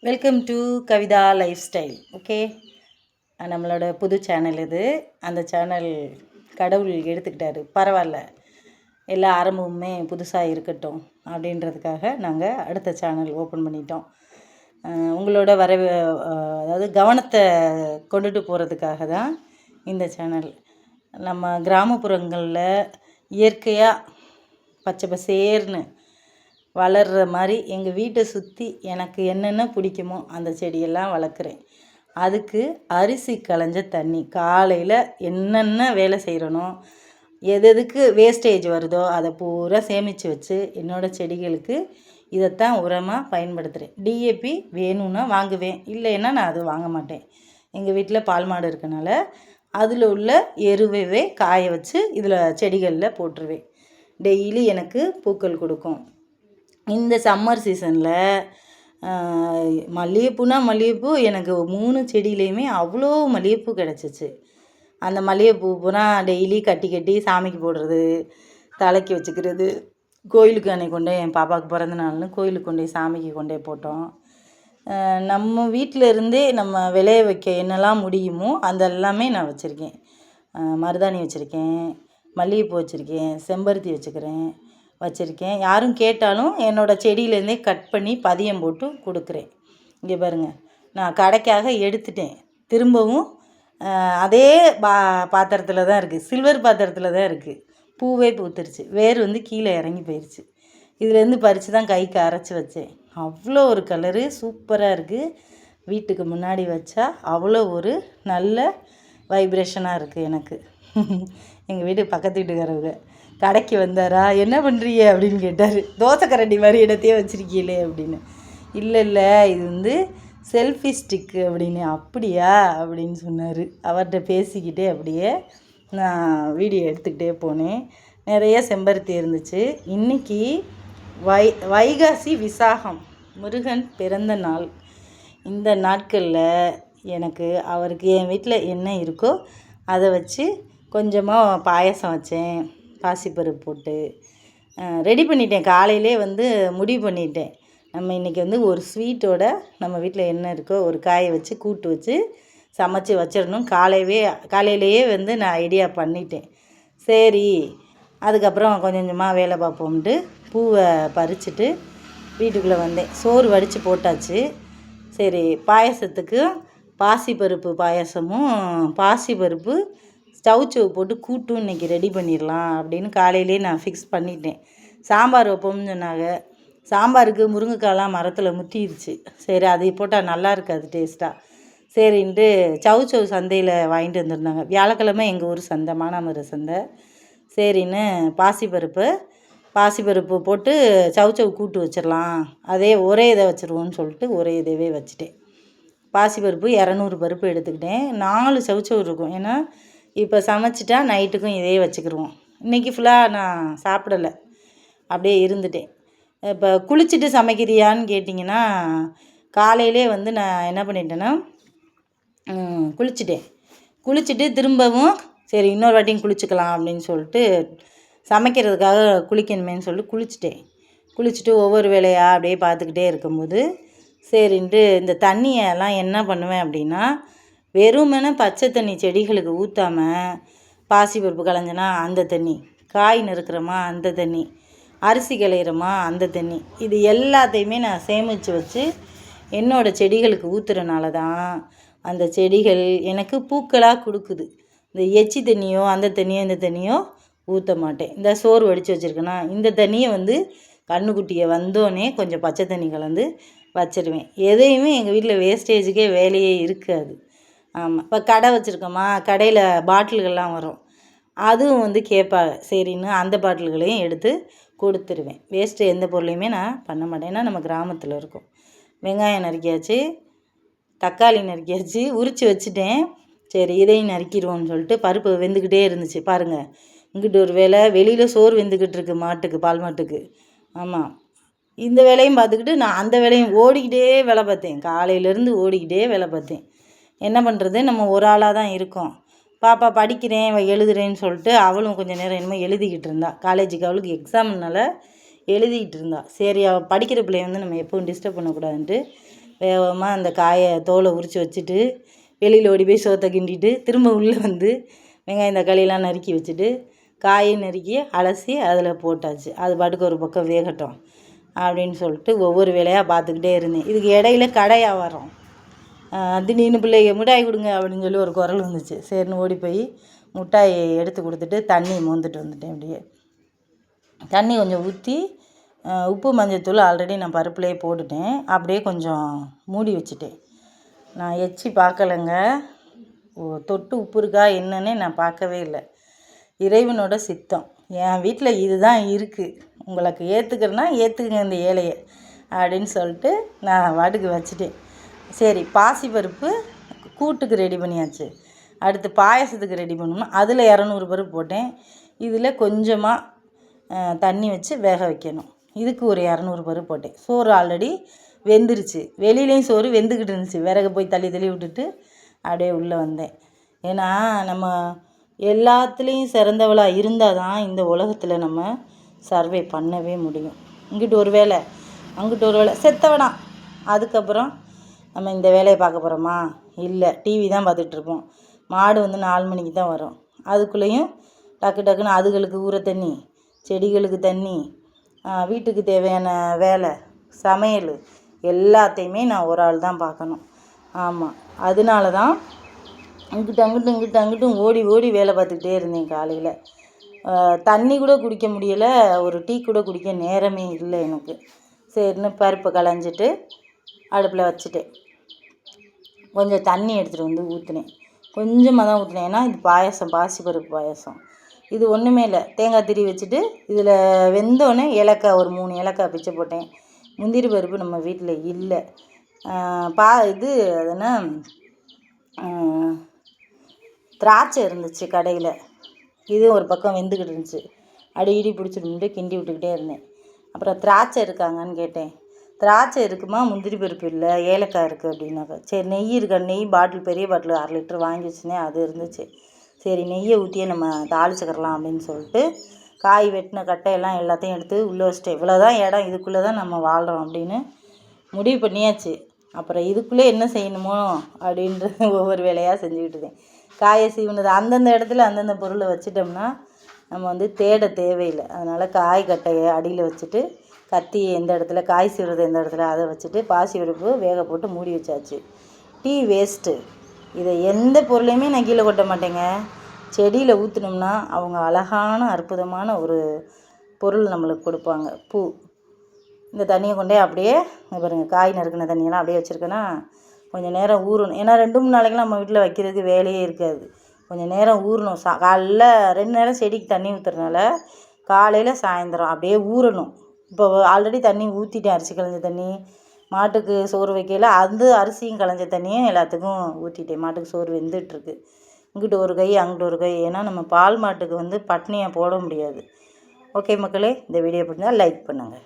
Welcome to Kavitha life style. Okay, நம்மளோட புது channel இது. அந்த சேனல் கடவுள் எடுத்துக்கிட்டாரு, பரவாயில்ல, எல்லா ஆரம்பமுமே புதுசாக இருக்கட்டும் அப்படின்றதுக்காக நாங்கள் அடுத்த சேனல் ஓப்பன் பண்ணிட்டோம். உங்களோட அதாவது கவனத்தை கொண்டுட்டு போகிறதுக்காக தான் இந்த சேனல். நம்ம கிராமப்புறங்களில் இயற்கையாக பச்சை பசேர்னு வளர்கிற மாதிரி எங்கள் வீட்டை சுற்றி எனக்கு என்னென்ன பிடிக்குமோ அந்த செடியெல்லாம் வளர்க்குறேன். அதுக்கு அரிசி களைஞ்ச தண்ணி காலையில் என்னென்ன வேலை செய்கிறனோ, எதுக்கு வேஸ்டேஜ் வருதோ அதை பூரா சேமித்து வச்சு என்னோடய செடிகளுக்கு இதைத்தான் உரமாக பயன்படுத்துகிறேன். டிஏபி வேணும்னா வாங்குவேன், இல்லைன்னா நான் அது வாங்க மாட்டேன். எங்கள் வீட்டில் பால் மாடு இருக்கனால அதில் உள்ள எருவைவே காய வச்சு இதில் செடிகளில் போட்டுருவேன். டெய்லி எனக்கு பூக்கள் கொடுக்கும். இந்த சம்மர் சீசனில் மல்லிகைப்பூ எனக்கு 3 செடியிலையுமே அவ்வளோ மல்லிகைப்பூ கிடச்சிச்சு. அந்த மல்லிகைப்பூ பூரா டெய்லி கட்டி கட்டி சாமிக்கு போடுறது, தலைக்கு வச்சுக்கிறது. கோயிலுக்கு அன்னைக்கு கொண்டே என் பாப்பாவுக்கு பிறந்த நாள்னு கோயிலுக்கு கொண்டே சாமிக்கு கொண்டே போட்டோம். நம்ம வீட்டில் இருந்தே நம்ம விளைய வைக்க என்னெல்லாம் முடியுமோ அதெல்லாமே நான் வச்சுருக்கேன். மருதாணி வச்சுருக்கேன், மல்லிகைப்பூ வச்சுருக்கேன், செம்பருத்தி வச்சுருக்கேன். யாரும் கேட்டாலும் என்னோடய செடியிலேருந்தே கட் பண்ணி பதியம் போட்டு கொடுக்குறேன். இங்கே பாருங்கள், நான் கடைக்காக எடுத்துட்டேன். திரும்பவும் அதே பாத்திரத்தில் தான் இருக்குது, சில்வர் பாத்திரத்தில் தான் இருக்குது. பூவே பூத்துருச்சு, வேர் கீழே இறங்கி போயிடுச்சு. இதுலேருந்து பறித்து தான் கைக்கு அரைச்சி வச்சேன். அவ்வளோ ஒரு கலரு சூப்பராக இருக்குது. வீட்டுக்கு முன்னாடி வச்சா அவ்வளோ ஒரு நல்ல வைப்ரேஷனாக இருக்குது எனக்கு. எங்கள் வீட்டு பக்கத்து வீட்டுக்காரவங்க கடைக்கு வந்தாரா, என்ன பண்ணுறீங்க அப்படின்னு கேட்டார். தோசை கரண்டி மாதிரி இடத்தையே வச்சுருக்கீங்களே அப்படின்னு. இல்லை இது செல்ஃபி ஸ்டிக்கு அப்படின்னு. அப்படியா அப்படின்னு சொன்னார். அவர்கிட்ட பேசிக்கிட்டே அப்படியே நான் வீடியோ எடுத்துக்கிட்டே போனேன். நிறைய செம்பருத்தி இருந்துச்சு. இன்றைக்கி வைகாசி விசாகம், முருகன் பிறந்த நாள். இந்த நாட்களில் எனக்கு அவருக்கு என் வீட்டில் என்ன இருக்கோ அதை வச்சு கொஞ்சமாக பாயசம் வச்சேன். பாசிப்பருப்பு போட்டு ரெடி பண்ணிட்டேன். காலையிலே முடிவு பண்ணிட்டேன், நம்ம இன்றைக்கி ஒரு ஸ்வீட்டோட நம்ம வீட்டில் என்ன இருக்கோ ஒரு காயை வச்சு கூட்டு வச்சு சமைச்சி வச்சிடணும். காலையிலேயே நான் ஐடியா பண்ணிட்டேன். சரி, அதுக்கப்புறம் கொஞ்சம் கொஞ்சமாக வேலை பார்ப்போம்ட்டு பூவை பறிச்சுட்டு வீட்டுக்குள்ளே வந்தேன். சோறு வடித்து போட்டாச்சு. சரி, பாயசத்துக்கு பாசிப்பருப்பு பாயசமும் பாசிப்பருப்பு ஸ்டவ்ச்சவு போட்டு கூட்டும் இன்றைக்கி ரெடி பண்ணிடலாம் அப்படின்னு காலையிலே நான் ஃபிக்ஸ் பண்ணிட்டேன். சாம்பார் வைப்போம்னு சொன்னாங்க. சாம்பாருக்கு முருங்கைக்காலாம் மரத்தில் முத்திடுச்சு. சரி, அதை போட்டால் நல்லா இருக்காது டேஸ்ட்டாக. சரின்ட்டு சவுச்சவு சந்தையில் வாங்கிட்டு வந்திருந்தாங்க. வியாழக்கிழமை எங்கள் ஊர் சந்தை, மானாமர சந்தை. சரின்னு பாசிப்பருப்பு போட்டு சவுச்சவு கூட்டு வச்சிடலாம், அதே ஒரே இதை வச்சுருவோன்னு சொல்லிட்டு ஒரே இதவே வச்சுட்டேன். பாசிப்பருப்பு 200 பருப்பு எடுத்துக்கிட்டேன். 4 சவுச்சவு இருக்கும். ஏன்னா இப்போ சமைச்சிட்டா நைட்டுக்கும் இதே வச்சுக்கிடுவோம். இன்றைக்கி ஃபுல்லாக நான் சாப்பிடலை, அப்படியே இருந்துட்டேன். இப்போ குளிச்சுட்டு சமைக்கிறியான்னு கேட்டிங்கன்னா, காலையிலே நான் என்ன பண்ணிட்டேன்னா குளிச்சுட்டு திரும்பவும் சரி இன்னொரு வாட்டியும் குளிச்சுக்கலாம் அப்படின்னு சொல்லிட்டு சமைக்கிறதுக்காக குளிக்கணுமேன்னு சொல்லிட்டு குளிச்சுட்டு ஒவ்வொரு வேலையாக அப்படியே பார்த்துக்கிட்டே இருக்கும்போது சரின்ட்டு இந்த தண்ணியெல்லாம் என்ன பண்ணுவேன் அப்படின்னா, வெறுமனே பச்சை தண்ணி செடிகளுக்கு ஊற்றாமல் பாசிப்பருப்பு களைஞ்சனா அந்த தண்ணி, காய் நறுக்கிறோமா அந்த தண்ணி, அரிசி கிளையிறோமா அந்த தண்ணி, இது எல்லாத்தையுமே நான் சேமித்து வச்சு என்னோடய செடிகளுக்கு ஊற்றுறனால தான் அந்த செடிகள் எனக்கு பூக்களாக கொடுக்குது. இந்த எச்சி தண்ணியோ அந்த தண்ணியோ இந்த தண்ணியோ ஊற்ற மாட்டேன். இந்த சோறு வடித்து வச்சுருக்கேன்னா இந்த தண்ணியை கண்ணுக்குட்டியை வந்தோடனே கொஞ்சம் பச்சை தண்ணி கலந்து வச்சிடுவேன். எதையுமே எங்கள் வீட்டில் வேஸ்டேஜுக்கே வேலையே இருக்காது. ஆமாம், இப்போ கடை வச்சுருக்கோமா, கடையில் பாட்டில்கள்லாம் வரும், அதுவும் கேட்பாங்க. சரின்னு அந்த பாட்டில்களையும் எடுத்து கொடுத்துருவேன். வேஸ்ட்டு எந்த பொருளையுமே நான் பண்ண மாட்டேன். ஏன்னா நம்ம கிராமத்தில் இருக்கோம். வெங்காயம் நறுக்கியாச்சு, தக்காளி நறுக்கியாச்சு, உரித்து வச்சுட்டேன். சரி, இதையும் நறுக்கிடுவோம்னு சொல்லிட்டு பருப்பு வெந்துக்கிட்டே இருந்துச்சு. பாருங்கள், இங்கிட்டு ஒரு வேலை, வெளியில் சோறு வெந்துக்கிட்டு இருக்கு மாட்டுக்கு, பால் மாட்டுக்கு. ஆமாம், இந்த வேலையும் பார்த்துக்கிட்டு நான் அந்த வேலையும் ஓடிக்கிட்டே வேலை பார்த்தேன். காலையிலேருந்து ஓடிக்கிட்டே வேலை பார்த்தேன். என்ன பண்ணுறது, நம்ம ஒரு ஆளாக தான் இருக்கோம். பாப்பா படிக்கிறேன் எழுதுறேன்னு சொல்லிட்டு அவளும் கொஞ்சம் நேரம் என்னமோ எழுதிக்கிட்டு இருந்தா. காலேஜுக்கு அவளுக்கு எக்ஸாம்னால எழுதிக்கிட்டு இருந்தா. சரி, அவள் படிக்கிற பிள்ளைய நம்ம எப்பவும் டிஸ்டர்ப் பண்ணக்கூடாதுன்ட்டு வேகமாக அந்த காயை தோலை உரித்து வச்சுட்டு வெளியில் ஓடி போய் சோத்தை கிண்டிட்டு திரும்ப உள்ளே வந்து வெங்காயம் தக்காளியெல்லாம் நறுக்கி வச்சுட்டு காயை நறுக்கி அலசி அதில் போட்டாச்சு. அது பாட்டுக்கு ஒரு பக்கம் வேகட்டும் அப்படின்னு சொல்லிட்டு ஒவ்வொரு வேலையாக பார்த்துக்கிட்டே இருந்தேன். இதுக்கு இடையில கடை வியாபாரம். திடீர்னு பிள்ளைங்க மிட்டாய் கொடுங்க அப்படின்னு சொல்லி ஒரு குரல் வந்துச்சு. சரின்னு ஓடி போய் மிட்டாயை எடுத்து கொடுத்துட்டு தண்ணி மோந்துட்டு வந்துட்டேன். அப்படியே தண்ணி கொஞ்சம் ஊற்றி உப்பு மஞ்சத்தூள் ஆல்ரெடி நான் பருப்புலேயே போட்டுட்டேன். அப்படியே கொஞ்சம் மூடி வச்சுட்டேன். நான் எச்சி பார்க்கலைங்க. தொட்டு உப்பு இருக்கா என்னன்னே நான் பார்க்கவே இல்லை. இறைவனோட சித்தம். என் வீட்டில் இதுதான் இருக்குது, உங்களுக்கு ஏற்றுக்கிறேன்னா ஏற்றுக்குங்க இந்த ஏழையை அப்படின்னு சொல்லிட்டு நான் வாட்டுக்கு வச்சுட்டேன். சரி, பாசிப்பருப்பு கூட்டுக்கு ரெடி பண்ணியாச்சு. அடுத்து பாயசத்துக்கு ரெடி பண்ணணும். அதில் 200 பருப்பு போட்டேன். இதில் கொஞ்சமாக தண்ணி வச்சு வேக வைக்கணும். இதுக்கு ஒரு 200 பருப்பு போட்டேன். சோறு ஆல்ரெடி வெந்துருச்சு. வெளியிலையும் சோறு வெந்துக்கிட்டு இருந்துச்சு. விறகு போய் தள்ளி விட்டுட்டு அப்படியே உள்ளே வந்தேன். ஏன்னா நம்ம எல்லாத்துலேயும் சிறந்தவளாக இருந்தால் தான் இந்த உலகத்தில் நம்ம சர்வே பண்ணவே முடியும். இங்கிட்டு ஒரு வேலை அங்கிட்டு ஒரு வேலை செத்தவனா. அதுக்கப்புறம் நம்ம இந்த வேலையை பார்க்க போகிறோமா? இல்லை, டிவி தான் பார்த்துட்ருப்போம். மாடு வந்து 4 மணிக்கு தான் வரும். அதுக்குள்ளேயும் டக்கு டக்குன்னு அதுகளுக்கு ஊற தண்ணி, செடிகளுக்கு தண்ணி, வீட்டுக்கு தேவையான வேலை, சமையல் எல்லாத்தையுமே நான் ஒரு ஆள் தான் பார்க்கணும். ஆமாம், அதனால தான் அங்கிட்டும் ஓடி வேலை பார்த்துக்கிட்டே இருந்தேன். காலையில் தண்ணி கூட குடிக்க முடியலை, ஒரு டீ கூட குடிக்க நேரமே இல்லை எனக்கு. சரின்னு பருப்பை களைஞ்சிட்டு அடுப்பில் வச்சுட்டேன். கொஞ்சம் தண்ணி எடுத்துகிட்டு வந்து ஊற்றினேன். கொஞ்சமாக தான் ஊற்றினேன். ஏன்னா இது பாயசம், பாசிப்பருப்பு பாயசம். இது ஒன்றுமே இல்லை, தேங்காய் திரி வச்சுட்டு இதில் வெந்தோடனே ஏலக்காய் ஒரு 3 ஏலக்காய் பிச்சு போட்டேன். முந்திரி பருப்பு நம்ம வீட்டில் இல்லை. அது என்ன திராட்சை இருந்துச்சு கடையில். இது ஒரு பக்கம் வெந்துக்கிட்டு இருந்துச்சு. இடி பிடிச்சிட்டு கிண்டி விட்டுக்கிட்டே இருந்தேன். அப்புறம் திராட்சை இருக்காங்கன்னு கேட்டேன். திராட்சை இருக்குமா, முந்திரி பருப்பு இல்லை, ஏலக்காய் இருக்குது அப்படின்னாக்கா. சரி, நெய் இருக்கா? நெய் பாட்டில், பெரிய பாட்டில் 1/2 லிட்டர் வாங்கி வச்சுருந்தேன், அது இருந்துச்சு. சரி, நெய்யை ஊற்றியே நம்ம தாளிச்சுக்கிறலாம் அப்படின்னு சொல்லிட்டு காய் வெட்டின கட்டையெல்லாம் எல்லாத்தையும் எடுத்து உள்ளே வச்சுட்டேன். இவ்வளோ தான் இடம், இதுக்குள்ளே தான் நம்ம வாழ்கிறோம் அப்படின்னு முடிவு பண்ணியாச்சு. அப்புறம் இதுக்குள்ளே என்ன செய்யணுமோ அப்படின்றது ஒவ்வொரு வேலையாக செஞ்சுக்கிட்டு இருக்கேன். காயை சீவுனது அந்தந்த இடத்துல அந்தந்த பொருளை வச்சிட்டோம்னா நம்ம வந்து தேட தேவையில்லை. அதனால் காய் கட்டையை அடியில் வச்சுட்டு கத்தி எந்த இடத்துல, காய் சீவுறது எந்த இடத்துல அதை வச்சுட்டு பாசி பருப்பு வேக போட்டு மூடி வச்சாச்சு. Tea waste. இதை எந்த பொருளையுமே நான் கீழே கொட்ட மாட்டேங்க. செடியில் ஊற்றினோம்னா அவங்க அழகான அற்புதமான ஒரு பொருள் நம்மளுக்கு கொடுப்பாங்க, பூ. இந்த தண்ணியை கொண்டே அப்படியே பாருங்கள், காய் நறுக்கின தண்ணியெல்லாம் அப்படியே வச்சுருக்கேன்னா கொஞ்சம் நேரம் ஊறணும். ஏன்னா 2-3 நாளைக்கெலாம் நம்ம வீட்டில் வைக்கிறதுக்கு வேலையே இருக்காது. கொஞ்சம் நேரம் ஊறணும். காலைல 2 நேரம் செடிக்கு தண்ணி ஊற்றுறதுனால காலையில் சாயந்தரம் அப்படியே ஊறணும். இப்போ ஆல்ரெடி தண்ணி ஊற்றிட்டேன், அரிசி களைஞ்ச தண்ணி. மாட்டுக்கு சோறு வைக்கையில் அந்த அரிசியும் களைஞ்ச தண்ணியும் எல்லாத்துக்கும் ஊற்றிட்டேன். மாட்டுக்கு சோறு வெந்துட்டுருக்கு. இங்கிட்டு ஒரு கை அங்கிட்டு ஒரு கை. ஏன்னா நம்ம பால் மாட்டுக்கு வந்து பட்னியாக போட முடியாது. ஓகே மக்களே, இந்த வீடியோ பிடிச்சிருந்தா லைக் பண்ணுங்கள்.